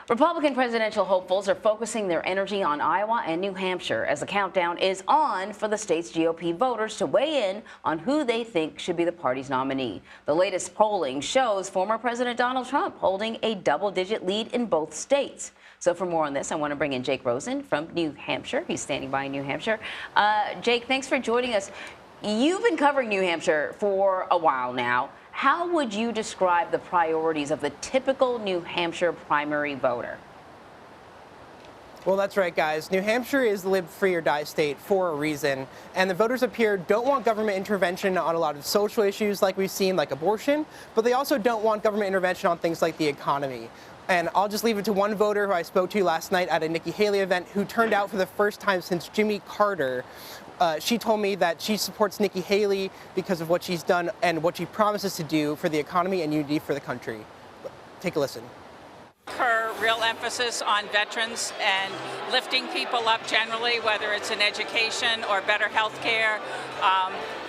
Republican presidential hopefuls are focusing their energy on Iowa and New Hampshire as the countdown is on for the state's GOP voters to weigh in on who they think should be the party's nominee. The latest polling shows former President Donald Trump holding a double-digit lead in both states. So for more on this, I want to bring in Jake Rosen from New Hampshire. He's standing by in New Hampshire. Jake, thanks for joining us. You've been covering New Hampshire for a while now. How would you describe the priorities of the typical New Hampshire primary voter? Well, that's right, guys. New Hampshire is the live free or die state for a reason. And the voters up here don't want government intervention on a lot of social issues like we've seen, like abortion, but they also don't want government intervention on things like the economy. And I'll just leave it to one voter who I spoke to last night at a Nikki Haley event who turned out for the first time since Jimmy Carter. She told me that she supports Nikki Haley because of what she's done and what she promises to do for the economy and unity for the country. Take a listen. Her real emphasis on veterans and lifting people up generally, whether it's in education or better health care,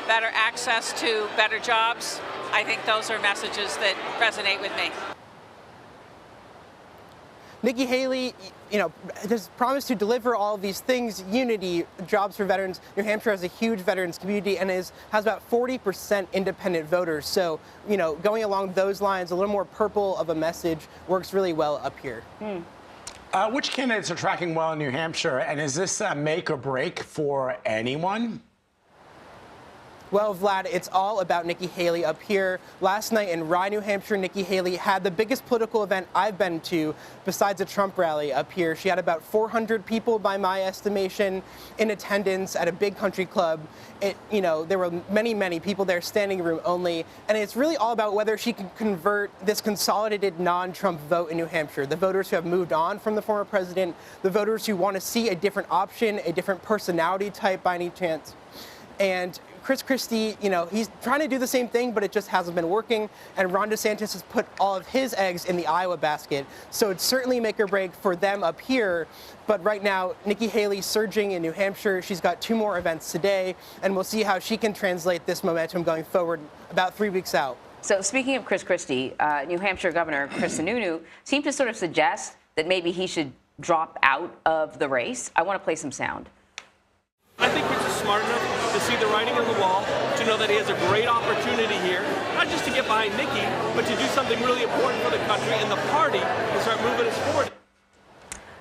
better access to better jobs. I think those are messages that resonate with me. Nikki Haley, has promised to deliver all of these things: unity, jobs for veterans. New Hampshire has a huge veterans community and has about 40% independent voters. So, going along those lines, a little more purple of a message works really well up here. Which candidates are tracking well in New Hampshire, and is this a make or break for anyone? Well, Vlad, it's all about Nikki Haley up here. Last night in Rye, New Hampshire, Nikki Haley had the biggest political event I've been to besides a Trump rally up here. She had about 400 people, by my estimation, in attendance at a big country club. There were many people there, standing room only. And it's really all about whether she can convert this consolidated non-Trump vote in New Hampshire. The voters who have moved on from the former president, the voters who want to see a different option, a different personality type by any chance. And Christie, he's trying to do the same thing, but it just hasn't been working. And Ron DeSantis has put all of his eggs in the Iowa basket. So it's certainly make or break for them up here. But right now, Nikki Haley surging in New Hampshire. She's got 2 more events today, and we'll see how she can translate this momentum going forward about 3 weeks out. So speaking of Christie, New Hampshire Governor Chris Sununu seemed to sort of suggest that maybe he should drop out of the race. I want to play some sound. I think Chris is smart enough to see the writing on the wall, to know that he has a great opportunity here, not just to get behind Nikki, but to do something really important for the country and the party and start moving us forward.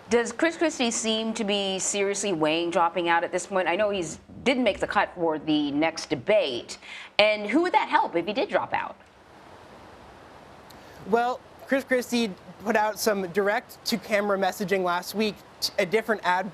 Does Christie seem to be seriously weighing dropping out at this point? I know he didn't make the cut for the next debate. And who would that help if he did drop out? Well, Christie put out some direct-to-camera messaging last week, two different ad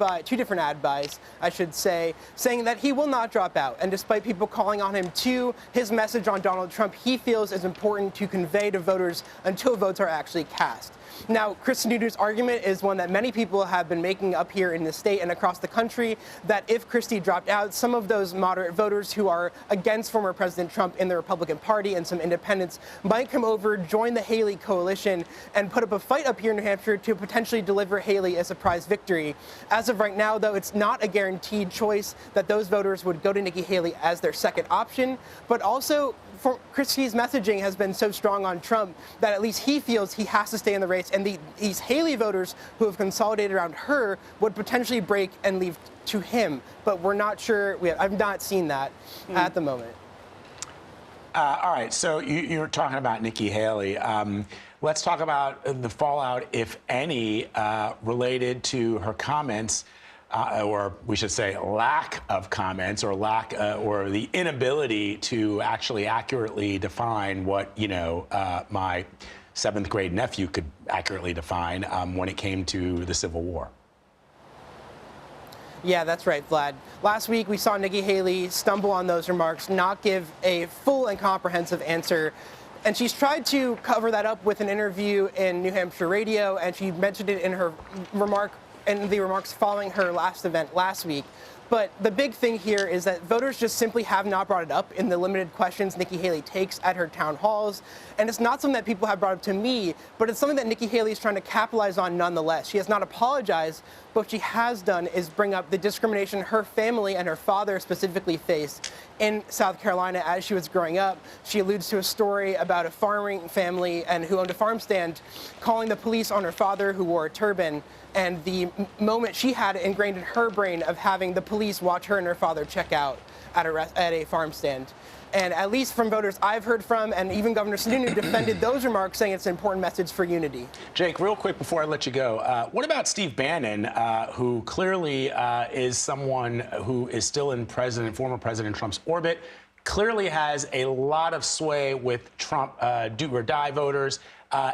buys, I should say, saying that he will not drop out. And despite people calling on him to, his message on Donald Trump, he feels is important to convey to voters until votes are actually cast. Now, Chris Sununu's argument is one that many people have been making up here in the state and across the country, that if Christie dropped out, some of those moderate voters who are against former President Trump in the Republican Party and some independents might come over, join the Haley coalition, and put up a fight up here in New Hampshire to potentially deliver Haley a surprise victory. As of right now, though, it's not a guaranteed choice that those voters would go to Nikki Haley as their second option, but also Christie's messaging has been so strong on Trump that at least he feels he has to stay in the race, and these Haley voters who have consolidated around her would potentially break and leave to him. But we're not sure. I've not seen that at the moment. All right, so you're talking about Nikki Haley. Let's talk about the fallout, if any, related to her comments, or we should say lack of comments, or or the inability to actually accurately define what my 7th grade nephew could accurately define when it came to the Civil War. Yeah, that's right, Vlad. Last week, we saw Nikki Haley stumble on those remarks, not give a full and comprehensive answer. And she's tried to cover that up with an interview in New Hampshire radio, and she mentioned it in the remarks following her last event last week. But the big thing here is that voters just simply have not brought it up in the limited questions Nikki Haley takes at her town halls. And it's not something that people have brought up to me, but it's something that Nikki Haley is trying to capitalize on nonetheless. She has not apologized, but what she has done is bring up the discrimination her family and her father specifically faced in South Carolina as she was growing up. She alludes to a story about a farming family and who owned a farm stand calling the police on her father who wore a turban, and the moment she had ingrained in her brain of having the police watch her and her father check out at a farm stand. And at least from voters I've heard from, and even Governor Sununu defended those remarks, saying it's an important message for unity. Jake, real quick before I let you go, what about Steve Bannon, who clearly is someone who is still in former President Trump's orbit, clearly has a lot of sway with Trump do or die voters.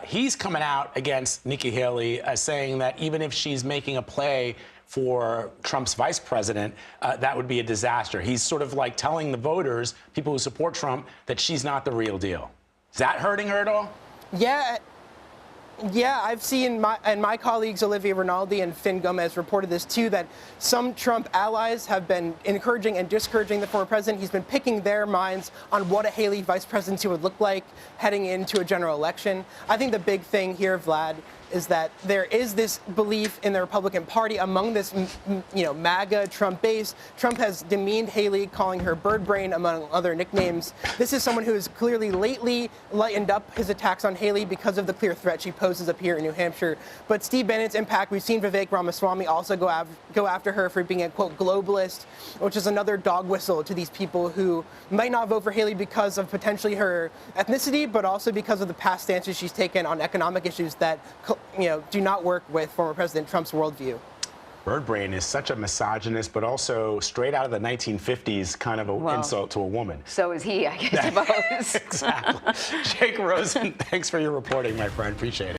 He's coming out against Nikki Haley, saying that even if she's making a play for Trump's vice president, that would be a disaster. He's sort of like telling the voters, people who support Trump, that she's not the real deal. Is that hurting her at all? Yeah, I've seen my colleagues Olivia Rinaldi and Finn Gomez reported this too, that some Trump allies have been encouraging and discouraging the former president. He's been picking their minds on what a Haley vice presidency would look like heading into a general election. I think the big thing here, Vlad, is that there is this belief in the Republican Party among this, MAGA Trump base. Trump has demeaned Haley, calling her bird brain, among other nicknames. This is someone who has clearly lately lightened up his attacks on Haley because of the clear threat she poses up here in New Hampshire. But Steve Bannon's impact, we've seen Vivek Ramaswamy also go after her for being a, quote, globalist, which is another dog whistle to these people who might not vote for Haley because of potentially her ethnicity, but also because of the past stances she's taken on economic issues that do not work with former President Trump's worldview. Bird brain is such a misogynist, but also straight out of the 1950s kind of an insult to a woman. So is he, I suppose. Exactly. Jake Rosen, thanks for your reporting, my friend. Appreciate it.